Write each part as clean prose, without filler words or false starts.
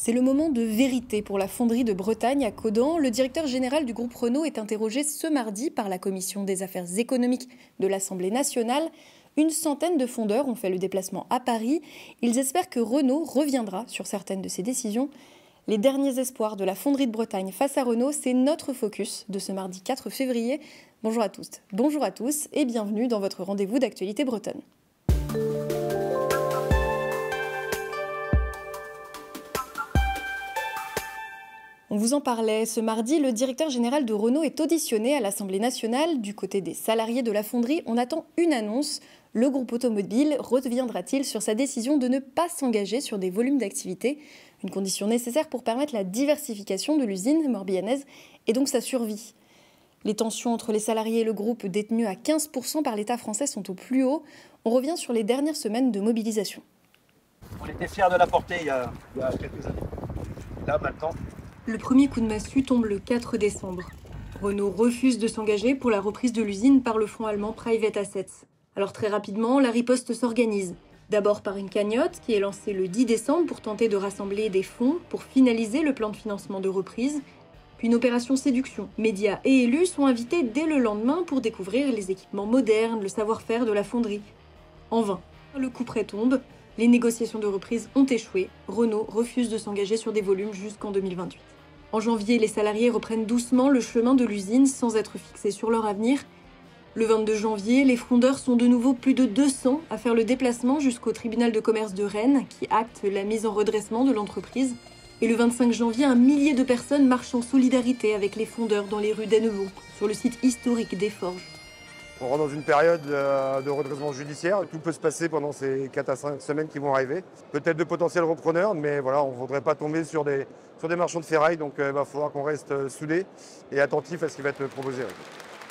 C'est le moment de vérité pour la fonderie de Bretagne à Caudan. Le directeur général du groupe Renault est interrogé ce mardi par la Commission des affaires économiques de l'Assemblée nationale. Une centaine de fondeurs ont fait le déplacement à Paris. Ils espèrent que Renault reviendra sur certaines de ses décisions. Les derniers espoirs de la fonderie de Bretagne face à Renault, c'est notre focus de ce mardi 4 février. Bonjour à tous, bonjour à tous et bienvenue dans votre rendez-vous d'actualité bretonne. On vous en parlait, ce mardi, le directeur général de Renault est auditionné à l'Assemblée nationale. Du côté des salariés de la fonderie, on attend une annonce. Le groupe automobile reviendra-t-il sur sa décision de ne pas s'engager sur des volumes d'activité? Une condition nécessaire pour permettre la diversification de l'usine morbihannaise et donc sa survie. Les tensions entre les salariés et le groupe détenu à 15% par l'État français sont au plus haut. On revient sur les dernières semaines de mobilisation. On était fiers de la porter il y a quelques années. Là, maintenant... Le premier coup de massue tombe le 4 décembre. Renault refuse de s'engager pour la reprise de l'usine par le fonds allemand Private Assets. Alors très rapidement, la riposte s'organise. D'abord par une cagnotte qui est lancée le 10 décembre pour tenter de rassembler des fonds pour finaliser le plan de financement de reprise. Puis une opération séduction. Médias et élus sont invités dès le lendemain pour découvrir les équipements modernes, le savoir-faire de la fonderie. En vain, le couperet tombe. Les négociations de reprise ont échoué. Renault refuse de s'engager sur des volumes jusqu'en 2028. En janvier, les salariés reprennent doucement le chemin de l'usine sans être fixés sur leur avenir. Le 22 janvier, les fondeurs sont de nouveau plus de 200 à faire le déplacement jusqu'au tribunal de commerce de Rennes qui acte la mise en redressement de l'entreprise. Et le 25 janvier, un millier de personnes marchent en solidarité avec les fondeurs dans les rues d'Annevaux, sur le site historique des Forges. On rentre dans une période de redressement judiciaire. Tout peut se passer pendant ces 4 à 5 semaines qui vont arriver. Peut-être de potentiels repreneurs, mais voilà, on ne voudrait pas tomber sur des marchands de ferraille. Donc il va falloir qu'on reste soudés et attentifs à ce qui va être proposé.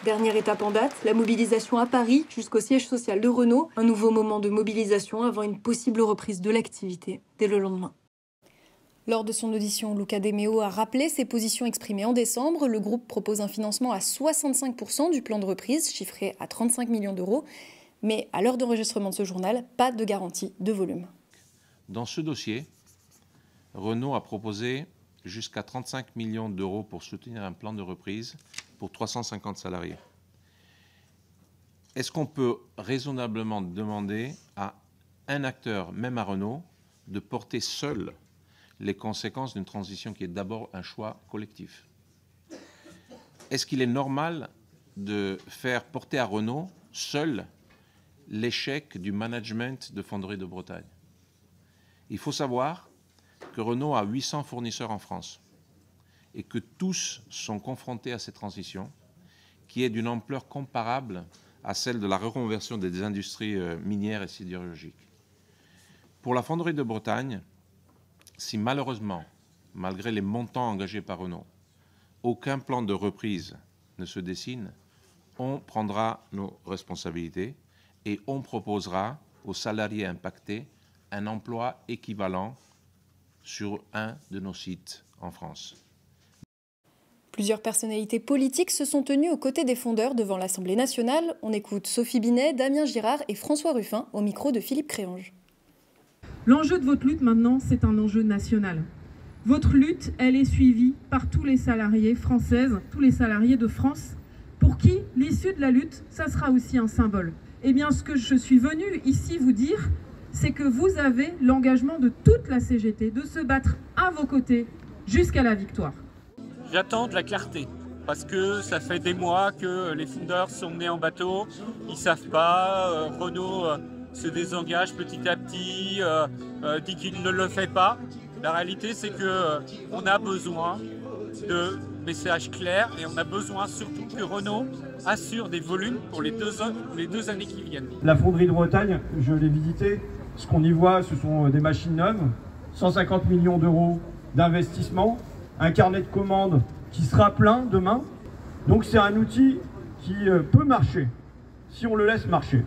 Dernière étape en date, la mobilisation à Paris jusqu'au siège social de Renault. Un nouveau moment de mobilisation avant une possible reprise de l'activité dès le lendemain. Lors de son audition, Luca De Meo a rappelé ses positions exprimées en décembre. Le groupe propose un financement à 65% du plan de reprise, chiffré à 35 millions d'euros. Mais à l'heure d'enregistrement de ce journal, pas de garantie de volume. Dans ce dossier, Renault a proposé jusqu'à 35 millions d'euros pour soutenir un plan de reprise pour 350 salariés. Est-ce qu'on peut raisonnablement demander à un acteur, même à Renault, de porter seul les conséquences d'une transition qui est d'abord un choix collectif? Est-ce qu'il est normal de faire porter à Renault seul l'échec du management de Fonderie de Bretagne? Il faut savoir que Renault a 800 fournisseurs en France et que tous sont confrontés à cette transition qui est d'une ampleur comparable à celle de la reconversion des industries minières et sidérurgiques. Pour la Fonderie de Bretagne, si malheureusement, malgré les montants engagés par Renault, aucun plan de reprise ne se dessine, on prendra nos responsabilités et on proposera aux salariés impactés un emploi équivalent sur un de nos sites en France. Plusieurs personnalités politiques se sont tenues aux côtés des fondeurs devant l'Assemblée nationale. On écoute Sophie Binet, Damien Girard et François Ruffin au micro de Philippe Créange. L'enjeu de votre lutte maintenant, c'est un enjeu national. Votre lutte, elle est suivie par tous les salariés françaises, tous les salariés de France, pour qui l'issue de la lutte, ça sera aussi un symbole. Eh bien, ce que je suis venue ici vous dire, c'est que vous avez l'engagement de toute la CGT de se battre à vos côtés jusqu'à la victoire. J'attends de la clarté, parce que ça fait des mois que les fondeurs sont menés en bateau, ils ne savent pas, Renault se désengage petit à petit, dit qu'il ne le fait pas. La réalité, c'est qu'on a besoin de messages clairs et on a besoin surtout que Renault assure des volumes pour les deux années qui viennent. La fonderie de Bretagne, je l'ai visitée. Ce qu'on y voit, ce sont des machines neuves, 150 millions d'euros d'investissement, un carnet de commandes qui sera plein demain. Donc c'est un outil qui peut marcher, si on le laisse marcher.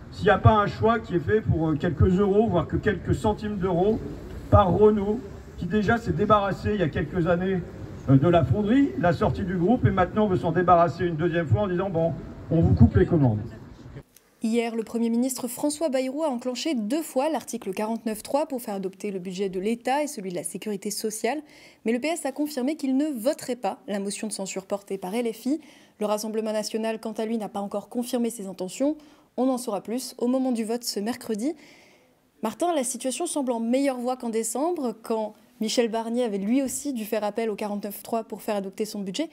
S'il n'y a pas un choix qui est fait pour quelques euros, voire que quelques centimes d'euros par Renault, qui déjà s'est débarrassé il y a quelques années de la fonderie, la sortie du groupe, et maintenant veut s'en débarrasser une deuxième fois en disant bon, on vous coupe les commandes. Hier, le Premier ministre François Bayrou a enclenché 2 fois l'article 49.3 pour faire adopter le budget de l'État et celui de la sécurité sociale. Mais le PS a confirmé qu'il ne voterait pas la motion de censure portée par LFI. Le Rassemblement national, quant à lui, n'a pas encore confirmé ses intentions. On en saura plus au moment du vote ce mercredi. Martin, la situation semble en meilleure voie qu'en décembre, quand Michel Barnier avait lui aussi dû faire appel au 49.3 pour faire adopter son budget.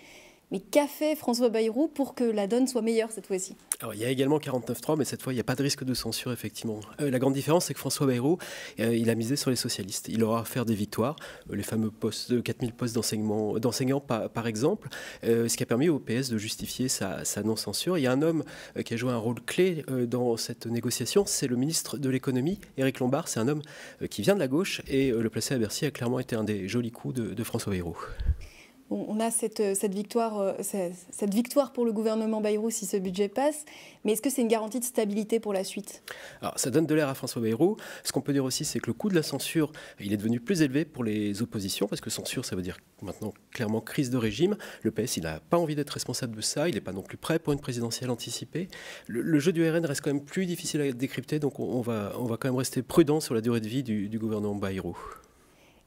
Mais qu'a fait François Bayrou pour que la donne soit meilleure cette fois-ci? Alors, il y a également 49.3, mais cette fois, il n'y a pas de risque de censure, effectivement. La grande différence, c'est que François Bayrou, il a misé sur les socialistes. Il aura à faire des victoires, les fameux postes, 4000 postes d'enseignants, par exemple, ce qui a permis au PS de justifier sa non-censure. Il y a un homme qui a joué un rôle clé dans cette négociation, c'est le ministre de l'économie, Éric Lombard. C'est un homme qui vient de la gauche, et le placer à Bercy a clairement été un des jolis coups de François Bayrou. On a cette victoire pour le gouvernement Bayrou si ce budget passe, mais est-ce que c'est une garantie de stabilité pour la suite? Alors, ça donne de l'air à François Bayrou. Ce qu'on peut dire aussi, c'est que le coût de la censure, il est devenu plus élevé pour les oppositions, parce que censure, ça veut dire maintenant clairement crise de régime. Le PS, il n'a pas envie d'être responsable de ça, il n'est pas non plus prêt pour une présidentielle anticipée. Le jeu du RN reste quand même plus difficile à décrypter, donc on va quand même rester prudent sur la durée de vie du gouvernement Bayrou.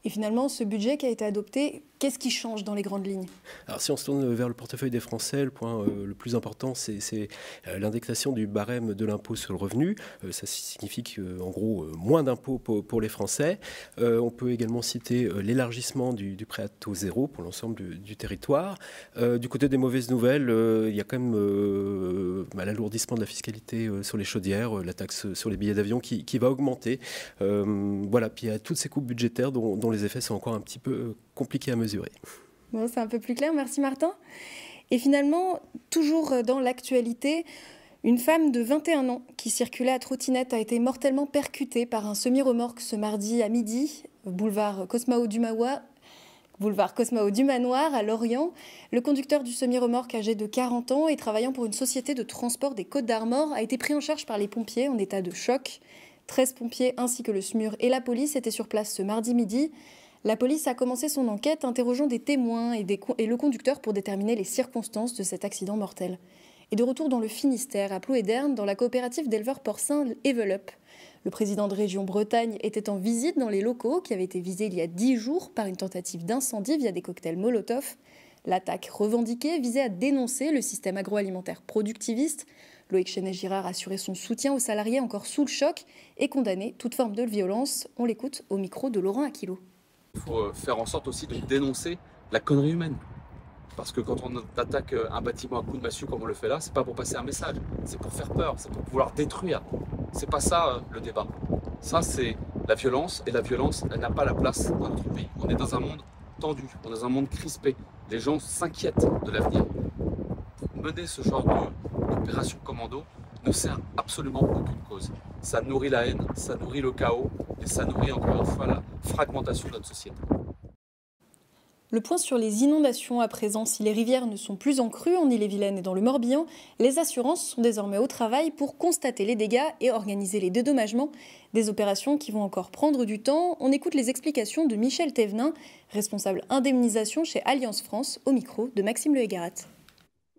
Et finalement, ce budget qui a été adopté, qu'est-ce qui change dans les grandes lignes? Alors, si on se tourne vers le portefeuille des Français, le point le plus important, c'est l'indexation du barème de l'impôt sur le revenu. Ça signifie en gros moins d'impôts pour les Français. On peut également citer l'élargissement du prêt à taux zéro pour l'ensemble du territoire. Du côté des mauvaises nouvelles, il y a quand même l'alourdissement de la fiscalité sur les chaudières, la taxe sur les billets d'avion qui va augmenter. Voilà, puis il y a toutes ces coupes budgétaires dont les effets sont encore un petit peu compliqués à mesurer. Bon, c'est un peu plus clair, merci Martin. Et finalement, toujours dans l'actualité, une femme de 21 ans qui circulait à trottinette a été mortellement percutée par un semi-remorque ce mardi à midi, boulevard Cosmao du Manoir à Lorient. Le conducteur du semi-remorque, âgé de 40 ans et travaillant pour une société de transport des Côtes-d'Armor, a été pris en charge par les pompiers en état de choc. 13 pompiers ainsi que le SMUR et la police étaient sur place ce mardi midi. La police a commencé son enquête, interrogeant des témoins et le conducteur pour déterminer les circonstances de cet accident mortel. Et de retour dans le Finistère, à Plouédern, dans la coopérative d'éleveurs porcins Evelup. Le président de région Bretagne était en visite dans les locaux qui avaient été visés il y a 10 jours par une tentative d'incendie via des cocktails Molotov. L'attaque revendiquée visait à dénoncer le système agroalimentaire productiviste. Loïc Chenet-Girard a assuré son soutien aux salariés encore sous le choc et condamné toute forme de violence. On l'écoute au micro de Laurent Aquilot. Il faut faire en sorte aussi de dénoncer la connerie humaine. Parce que quand on attaque un bâtiment à coups de massue comme on le fait là, c'est pas pour passer un message, c'est pour faire peur, c'est pour pouvoir détruire. C'est pas ça le débat. Ça c'est la violence, et la violence elle n'a pas la place dans notre pays. On est dans un monde tendu, on est dans un monde crispé. Les gens s'inquiètent de l'avenir. Mener ce genre d'opération commando ne sert absolument aucune cause. Ça nourrit la haine, ça nourrit le chaos et ça nourrit encore une fois la fragmentation de notre société. Le point sur les inondations à présent. Si les rivières ne sont plus en crue en Ille-et-Vilaine et dans le Morbihan, les assurances sont désormais au travail pour constater les dégâts et organiser les dédommagements. Des opérations qui vont encore prendre du temps. On écoute les explications de Michel Thévenin, responsable indemnisation chez Alliance France, au micro de Maxime Le Hégarat.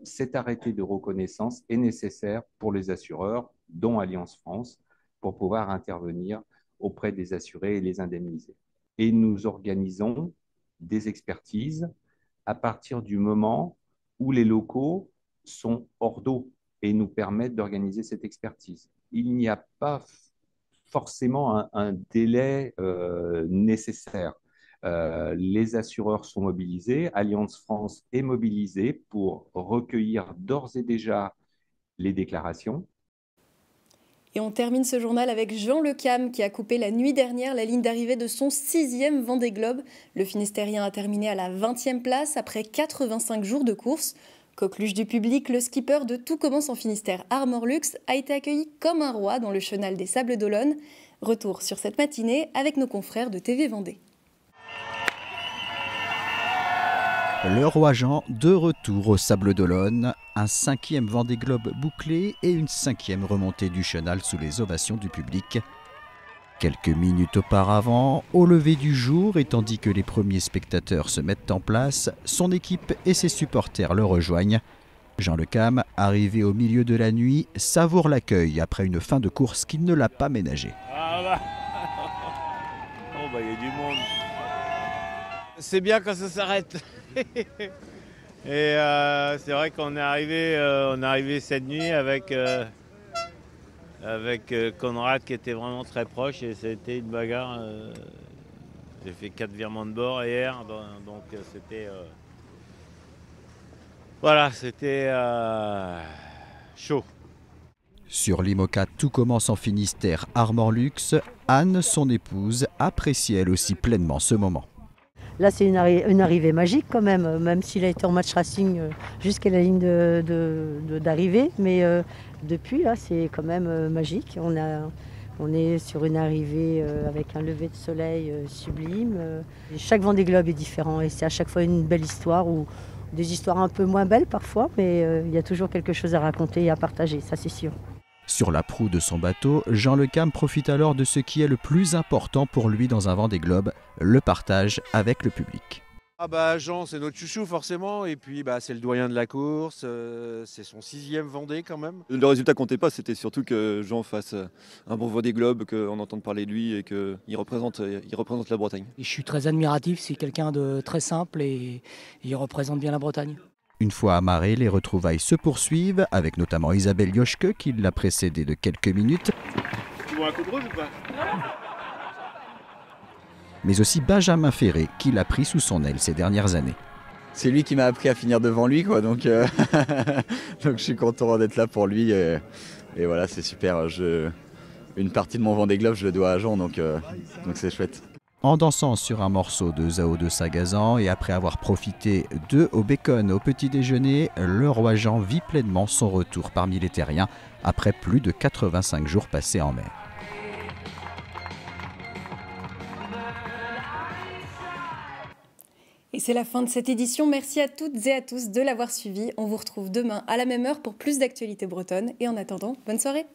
Cet arrêté de reconnaissance est nécessaire pour les assureurs, dont Alliance France, pour pouvoir intervenir auprès des assurés et les indemniser. Et nous organisons des expertises à partir du moment où les locaux sont hors d'eau et nous permettent d'organiser cette expertise. Il n'y a pas forcément un délai nécessaire. Les assureurs sont mobilisés, Alliance France est mobilisée pour recueillir d'ores et déjà les déclarations. Et on termine ce journal avec Jean Le Cam qui a coupé la nuit dernière la ligne d'arrivée de son 6e Vendée Globe. Le Finistérien a terminé à la 20e place après 85 jours de course. Coqueluche du public, le skipper de Tout commence en Finistère, Armor Luxe, a été accueilli comme un roi dans le chenal des Sables d'Olonne. Retour sur cette matinée avec nos confrères de TV Vendée. Le roi Jean de retour aux Sables d'Olonne, un 5e Vendée Globe bouclé et une 5e remontée du chenal sous les ovations du public. Quelques minutes auparavant, au lever du jour et tandis que les premiers spectateurs se mettent en place, son équipe et ses supporters le rejoignent. Jean Le Cam, arrivé au milieu de la nuit, savoure l'accueil après une fin de course qui ne l'a pas ménagé. Ah bah. Oh bah il y a du monde. C'est bien quand ça s'arrête. Et c'est vrai qu'on est arrivé cette nuit avec Conrad qui était vraiment très proche et c'était une bagarre. J'ai fait 4 virements de bord hier, donc c'était... Voilà, c'était chaud. Sur l'IMOCA, tout commence en Finistère, Armor Luxe. Anne, son épouse, apprécie elle aussi pleinement ce moment. Là, c'est une arrivée magique quand même s'il a été en match racing jusqu'à la ligne d'arrivée. Mais depuis, là, c'est quand même magique. On est sur une arrivée avec un lever de soleil sublime. Chaque Vendée Globe est différent et c'est à chaque fois une belle histoire, ou des histoires un peu moins belles parfois, mais il y a toujours quelque chose à raconter et à partager, ça c'est sûr. Sur la proue de son bateau, Jean Le Cam profite alors de ce qui est le plus important pour lui dans un Vendée Globe, le partage avec le public. Ah bah Jean, c'est notre chouchou forcément, et puis bah, c'est le doyen de la course, c'est son 6e Vendée quand même. Le résultat comptait pas, c'était surtout que Jean fasse un bon Vendée Globe, qu'on entende parler de lui et qu'il représente la Bretagne. Je suis très admiratif, c'est quelqu'un de très simple et il représente bien la Bretagne. Une fois amarré, les retrouvailles se poursuivent, avec notamment Isabelle Yoshke qui l'a précédé de quelques minutes. Tu vois un coup de rouge ou pas? Mais aussi Benjamin Ferré qui l'a pris sous son aile ces dernières années. C'est lui qui m'a appris à finir devant lui, quoi, donc je suis content d'être là pour lui et voilà, c'est super. Une partie de mon Vendée Globe, je le dois à Jean, donc c'est chouette. En dansant sur un morceau de Zao de Sagazan et après avoir profité d'œufs au bacon au petit déjeuner, le roi Jean vit pleinement son retour parmi les terriens après plus de 85 jours passés en mer. Et c'est la fin de cette édition. Merci à toutes et à tous de l'avoir suivi. On vous retrouve demain à la même heure pour plus d'actualités bretonnes. Et en attendant, bonne soirée.